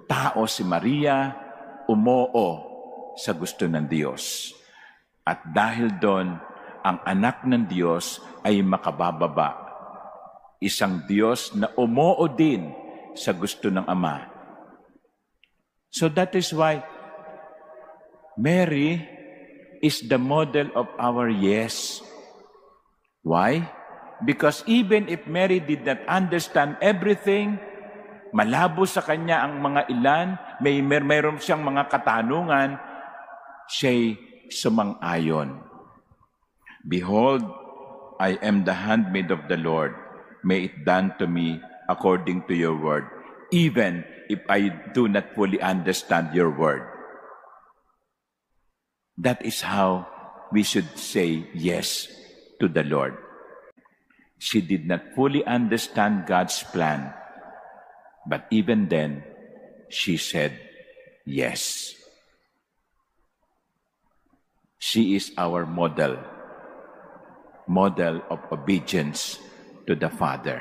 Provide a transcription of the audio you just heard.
tao si Maria, umoo sa gusto ng Diyos. At dahil doon, ang anak ng Diyos ay makabababa. Isang Diyos na umoo din sa gusto ng Ama. So that is why Mary is the model of our yes. Why? Because even if Mary did not understand everything, malabo sa kanya ang mga ilan, mayroon siyang mga katanungan, siya'y sumang-ayon. Behold, I am the handmaid of the Lord. May it done to me according to your word, even if I do not fully understand your word. That is how we should say yes to the Lord. She did not fully understand God's plan, but even then, she said yes. She is our model of obedience to the Father.